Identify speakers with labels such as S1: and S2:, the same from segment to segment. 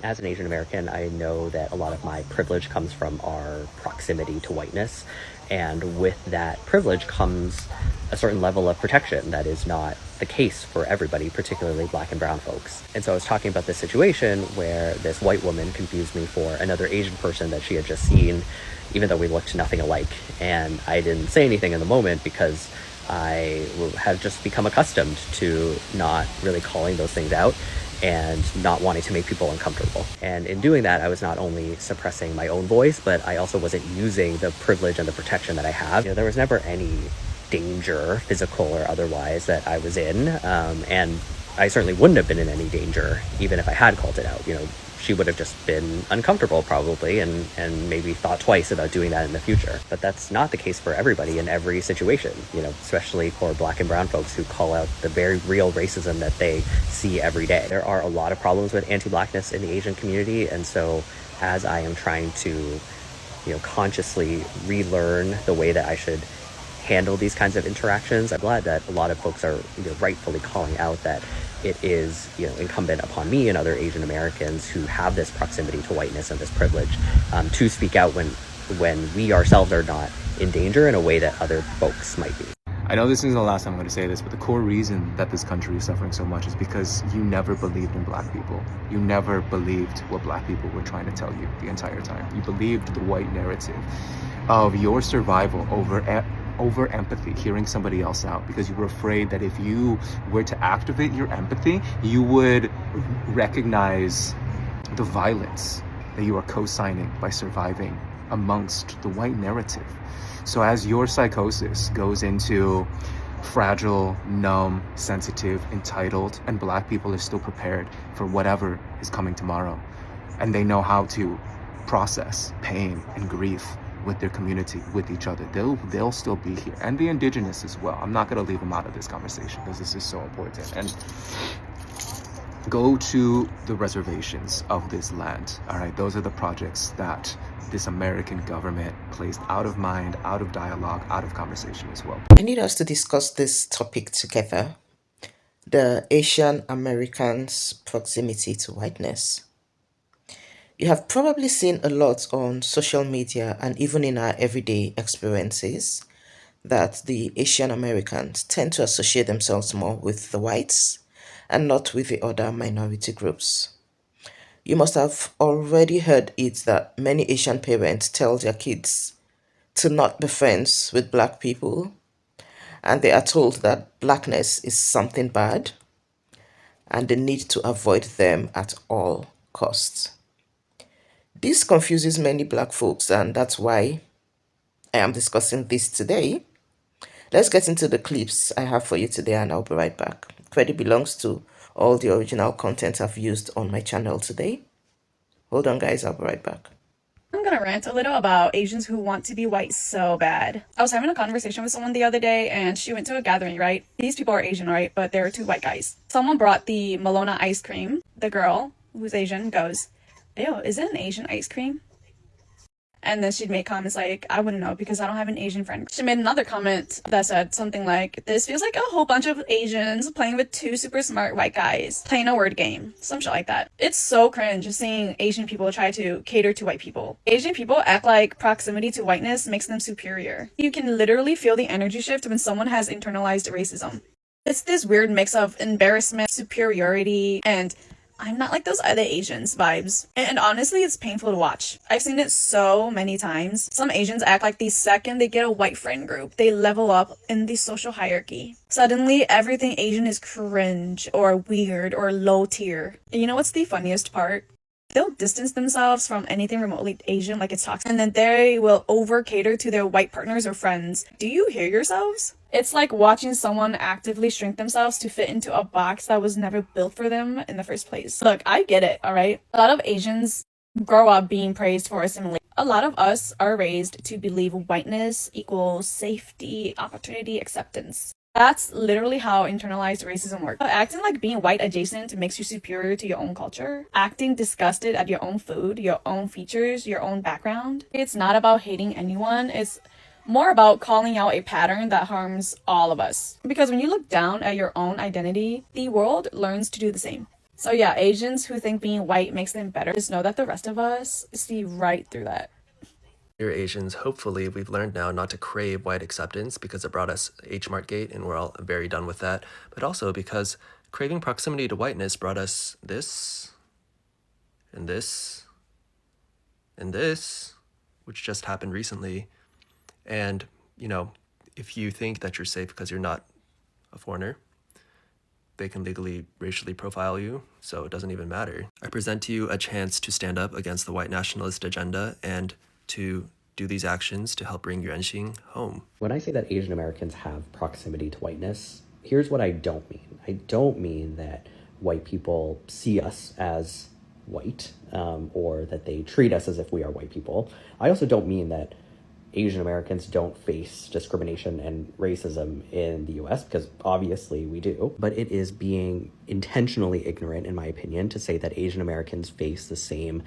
S1: As an Asian American, I know that a lot of my privilege comes from our proximity to whiteness. And with that privilege comes a certain level of protection that is not the case for everybody, particularly black and brown folks. And so I was talking about this situation where this white woman confused me for another Asian person that she had just seen, even though we looked nothing alike. And I didn't say anything in the moment because I have just become accustomed to not really calling those things out and not wanting to make people uncomfortable. And in doing that, I was not only suppressing my own voice, but I also wasn't using the privilege and the protection that I have. There was never any danger, physical or otherwise, that I was in. And I certainly wouldn't have been in any danger, even if I had called it out. She would have just been uncomfortable probably and maybe thought twice about doing that in the future. But that's not the case for everybody in every situation, especially for black and brown folks who call out the very real racism that they see every day. There are a lot of problems with anti-blackness in the Asian community, and so as I am trying to, consciously relearn the way that I should handle these kinds of interactions, I'm glad that a lot of folks are rightfully calling out that it is incumbent upon me and other Asian Americans who have this proximity to whiteness and this privilege to speak out when we ourselves are not in danger in a way that other folks might be.
S2: I know this isn't the last time I'm going to say this, but the core reason that this country is suffering so much is because you never believed in black people. You never believed what black people were trying to tell you the entire time. You believed the white narrative of your survival over empathy, hearing somebody else out, because you were afraid that if you were to activate your empathy, you would recognize the violence that you are co-signing by surviving amongst the white narrative. So as your psychosis goes into fragile, numb, sensitive, entitled, and black people are still prepared for whatever is coming tomorrow, and they know how to process pain and grief with their community, with each other, they'll still be here. And the indigenous as well. I'm not going to leave them out of this conversation because this is so important. And go to the reservations of this land. All right, those are the projects that this American government placed out of mind, out of dialogue, out of conversation as well.
S3: I need us to discuss this topic together: the Asian Americans' proximity to whiteness. You have probably seen a lot on social media and even in our everyday experiences that the Asian Americans tend to associate themselves more with the whites and not with the other minority groups. You must have already heard it that many Asian parents tell their kids to not be friends with black people, and they are told that blackness is something bad and they need to avoid them at all costs. This confuses many black folks, and that's why I am discussing this today. Let's get into the clips I have for you today, and I'll be right back. Credit belongs to all the original content I've used on my channel today. Hold on, guys, I'll be right back.
S4: I'm gonna rant a little about Asians who want to be white so bad. I was having a conversation with someone the other day, and she went to a gathering, right? These people are Asian, right? But there are two white guys. Someone brought the Malona ice cream. The girl, who's Asian, goes, "Ew, is it an Asian ice cream?" And then she'd make comments like, "I wouldn't know because I don't have an Asian friend." She made another comment that said something like, "This feels like a whole bunch of Asians playing with two super smart white guys, playing a word game." Some shit like that. It's so cringe seeing Asian people try to cater to white people. Asian people act like proximity to whiteness makes them superior. You can literally feel the energy shift when someone has internalized racism. It's this weird mix of embarrassment, superiority, and "I'm not like those other Asians" vibes. And honestly, it's painful to watch. I've seen it so many times. Some Asians act like the second they get a white friend group, they level up in the social hierarchy. Suddenly, everything Asian is cringe or weird or low tier. And you know what's the funniest part? They'll distance themselves from anything remotely Asian like it's toxic, and then they will over cater to their white partners or friends. Do you hear yourselves? It's like watching someone actively shrink themselves to fit into a box that was never built for them in the first place. Look, I get it, alright? A lot of Asians grow up being praised for assimilation. A lot of us are raised to believe whiteness equals safety, opportunity, acceptance. That's literally how internalized racism works. Acting like being white adjacent makes you superior to your own culture. Acting disgusted at your own food, your own features, your own background. It's not about hating anyone. It's more about calling out a pattern that harms all of us. Because when you look down at your own identity, the world learns to do the same. So yeah, Asians who think being white makes them better, just know that the rest of us see right through that.
S5: Dear Asians, hopefully we've learned now not to crave white acceptance because it brought us H Mart Gate and we're all very done with that, but also because craving proximity to whiteness brought us this, and this, and this, which just happened recently. And, if you think that you're safe because you're not a foreigner, they can legally racially profile you, so it doesn't even matter. I present to you a chance to stand up against the white nationalist agenda and to do these actions to help bring Yuanxing home.
S1: When I say that Asian Americans have proximity to whiteness, here's what I don't mean. I don't mean that white people see us as white, or that they treat us as if we are white people. I also don't mean that Asian Americans don't face discrimination and racism in the US, because obviously we do. But it is being intentionally ignorant, in my opinion, to say that Asian Americans face the same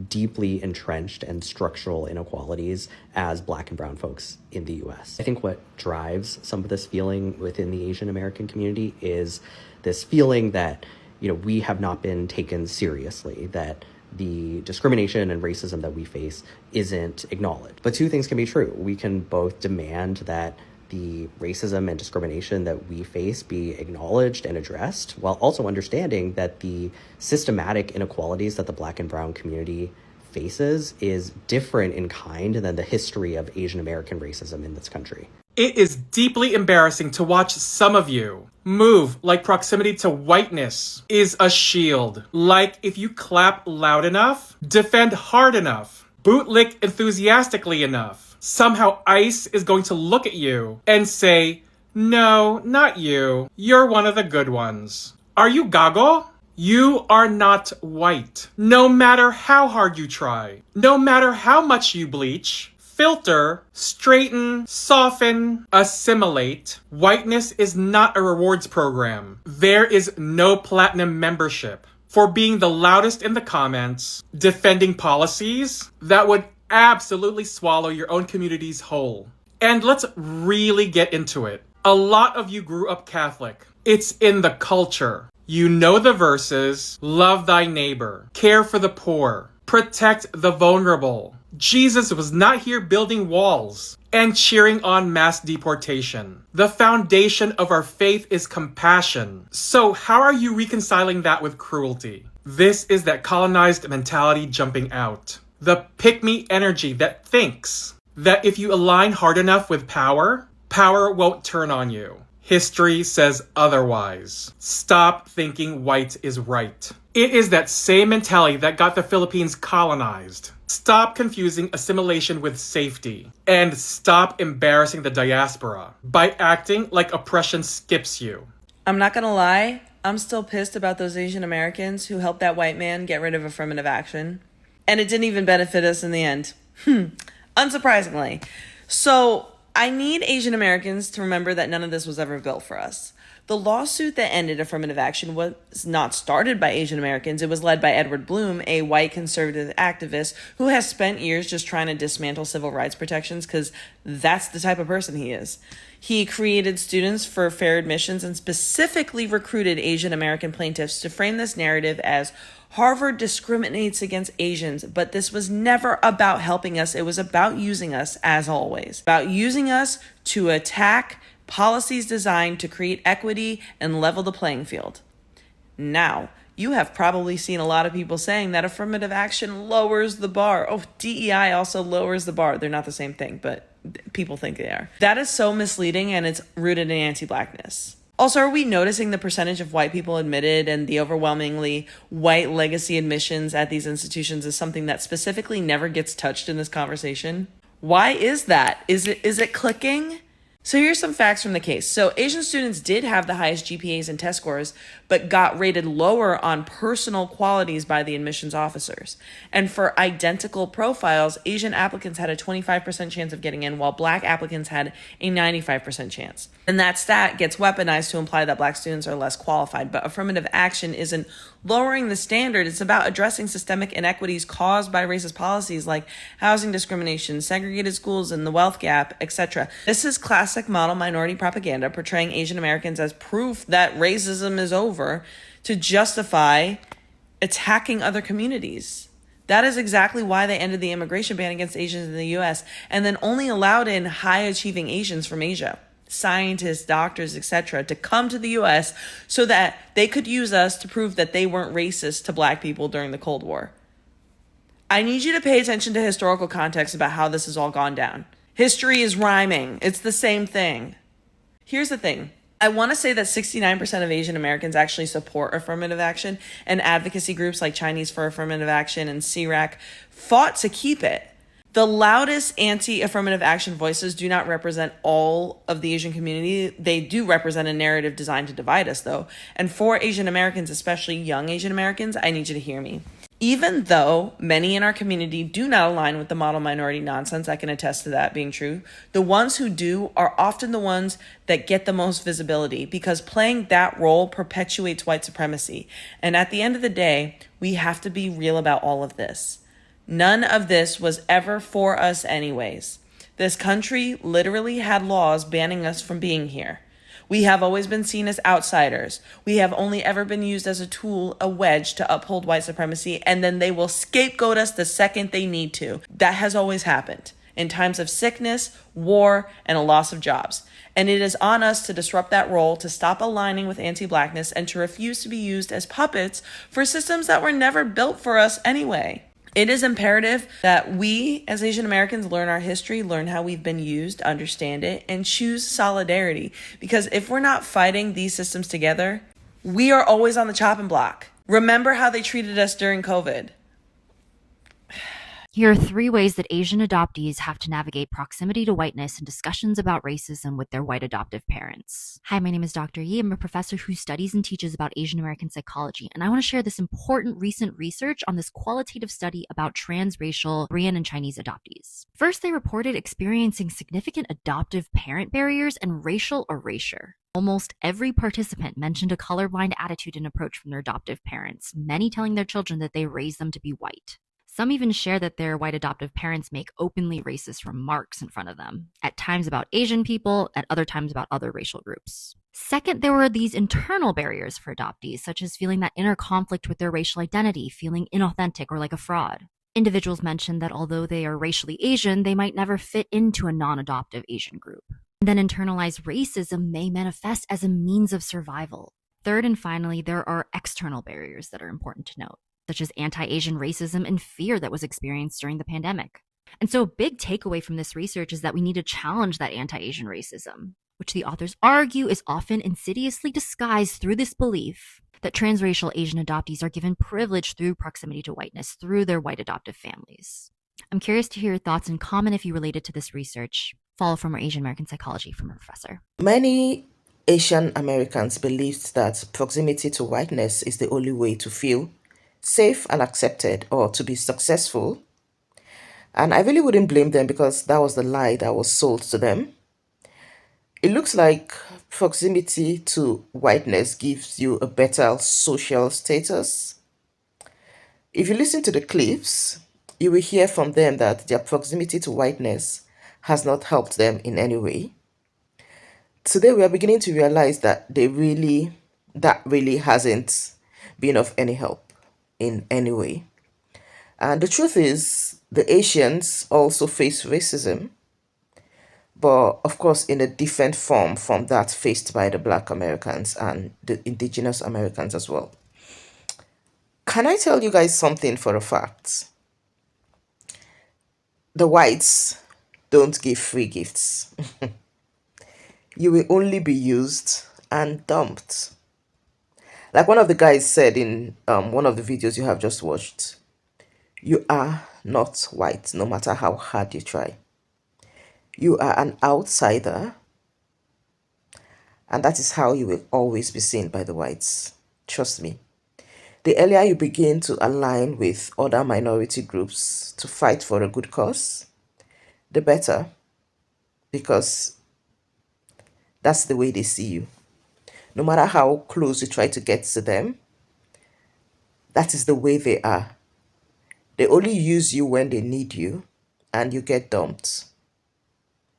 S1: deeply entrenched and structural inequalities as Black and brown folks in the US. I think what drives some of this feeling within the Asian American community is this feeling that, we have not been taken seriously, that the discrimination and racism that we face isn't acknowledged. But two things can be true. We can both demand that the racism and discrimination that we face be acknowledged and addressed, while also understanding that the systematic inequalities that the Black and brown community faces is different in kind than the history of Asian American racism in this country.
S6: It is deeply embarrassing to watch some of you move like proximity to whiteness is a shield. Like if you clap loud enough, defend hard enough, bootlick enthusiastically enough, somehow ICE is going to look at you and say, no, not you. You're one of the good ones. Are you gago? You are not white. No matter how hard you try, no matter how much you bleach, filter, straighten, soften, assimilate, whiteness is not a rewards program. There is no platinum membership for being the loudest in the comments, defending policies that would absolutely swallow your own communities whole. And let's really get into it. A lot of you grew up Catholic. It's in the culture. You know the verses, love thy neighbor, care for the poor, protect the vulnerable. Jesus was not here building walls and cheering on mass deportation. The foundation of our faith is compassion. So how are you reconciling that with cruelty? This is that colonized mentality jumping out. The pick-me energy that thinks that if you align hard enough with power, power won't turn on you. History says otherwise. Stop thinking white is right. It is that same mentality that got the Philippines colonized. Stop confusing assimilation with safety. And stop embarrassing the diaspora by acting like oppression skips you.
S7: I'm not gonna lie, I'm still pissed about those Asian Americans who helped that white man get rid of affirmative action. And it didn't even benefit us in the end. Unsurprisingly. So I need Asian Americans to remember that none of this was ever built for us. The lawsuit that ended affirmative action was not started by Asian Americans. It was led by Edward Bloom, a white conservative activist who has spent years just trying to dismantle civil rights protections because that's the type of person he is. He created Students for Fair Admissions and specifically recruited Asian American plaintiffs to frame this narrative as Harvard discriminates against Asians, but this was never about helping us. It was about using us, as always. About using us to attack policies designed to create equity and level the playing field. Now, you have probably seen a lot of people saying that affirmative action lowers the bar. Oh, DEI also lowers the bar. They're not the same thing, but people think they are. That is so misleading, and it's rooted in anti-Blackness. Also, are we noticing the percentage of white people admitted and the overwhelmingly white legacy admissions at these institutions is something that specifically never gets touched in this conversation? Why is that? Is it clicking? So here's some facts from the case. So Asian students did have the highest GPAs and test scores, but got rated lower on personal qualities by the admissions officers. And for identical profiles, Asian applicants had a 25% chance of getting in, while Black applicants had a 95% chance. And that stat gets weaponized to imply that Black students are less qualified, but affirmative action isn't lowering the standard. It's about addressing systemic inequities caused by racist policies like housing discrimination, segregated schools, and the wealth gap, etc. This is classic model minority propaganda portraying Asian Americans as proof that racism is over to justify attacking other communities. That is exactly why they ended the immigration ban against Asians in the US and then only allowed in high achieving Asians from Asia, scientists, doctors, etc., to come to the US so that they could use us to prove that they weren't racist to black people during the Cold War. I need you to pay attention to historical context about how this has all gone down. History is rhyming. It's the same thing. Here's the thing. I want to say that 69% of Asian Americans actually support affirmative action, and advocacy groups like Chinese for Affirmative Action and C-RAC fought to keep it. The loudest anti-affirmative action voices do not represent all of the Asian community. They do represent a narrative designed to divide us, though. And for Asian Americans, especially young Asian Americans, I need you to hear me. Even though many in our community do not align with the model minority nonsense, I can attest to that being true, the ones who do are often the ones that get the most visibility because playing that role perpetuates white supremacy. And at the end of the day, we have to be real about all of this. None of this was ever for us anyways. This country literally had laws banning us from being here. We have always been seen as outsiders. We have only ever been used as a tool, a wedge to uphold white supremacy, and then they will scapegoat us the second they need to. That has always happened in times of sickness, war, and a loss of jobs. And it is on us to disrupt that role, to stop aligning with anti-blackness, and to refuse to be used as puppets for systems that were never built for us anyway. It is imperative that we as Asian Americans learn our history, learn how we've been used, understand it, and choose solidarity. Because if we're not fighting these systems together, we are always on the chopping block. Remember how they treated us during COVID.
S8: Here are 3 ways that Asian adoptees have to navigate proximity to whiteness and discussions about racism with their white adoptive parents. Hi, my name is Dr. Yi. I'm a professor who studies and teaches about Asian American psychology, and I want to share this important recent research on this qualitative study about transracial Korean and Chinese adoptees. First, they reported experiencing significant adoptive parent barriers and racial erasure. Almost every participant mentioned a colorblind attitude and approach from their adoptive parents, many telling their children that they raised them to be white. Some even share that their white adoptive parents make openly racist remarks in front of them, at times about Asian people, at other times about other racial groups. Second, there were these internal barriers for adoptees, such as feeling that inner conflict with their racial identity, feeling inauthentic or like a fraud. Individuals mentioned that although they are racially Asian, they might never fit into a non-adoptive Asian group. And then internalized racism may manifest as a means of survival. Third and finally, there are external barriers that are important to note, such as anti-Asian racism and fear that was experienced during the pandemic. And so a big takeaway from this research is that we need to challenge that anti-Asian racism, which the authors argue is often insidiously disguised through this belief that transracial Asian adoptees are given privilege through proximity to whiteness through their white adoptive families. I'm curious to hear your thoughts and comment if you related to this research. Follow from our Asian American psychology from a professor.
S3: Many Asian Americans believed that proximity to whiteness is the only way to feel safe and accepted or to be successful. And I really wouldn't blame them because that was the lie that was sold to them. It looks like proximity to whiteness gives you a better social status. If you listen to the clips, you will hear from them that their proximity to whiteness has not helped them in any way. Today we are beginning to realize that that really hasn't been of any help in any way. And the truth is, the Asians also face racism, but of course in a different form from that faced by the Black Americans and the indigenous Americans as well. Can I tell you guys something for a fact? The whites don't give free gifts. You will only be used and dumped. Like one of the guys said in one of the videos you have just watched, you are not white no matter how hard you try. You are an outsider, and that is how you will always be seen by the whites. Trust me. The earlier you begin to align with other minority groups to fight for a good cause, the better, because that's the way they see you. No matter how close you try to get to them, that is the way they are. They only use you when they need you, and you get dumped.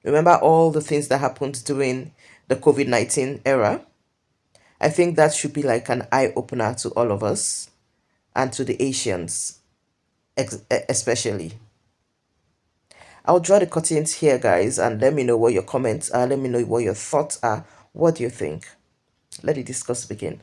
S3: Remember all the things that happened during the COVID-19 era? I think that should be like an eye opener to all of us and to the Asians, especially. I'll draw the curtains here, guys, and let me know what your comments are. Let me know what your thoughts are. What do you think? Let the discuss begin.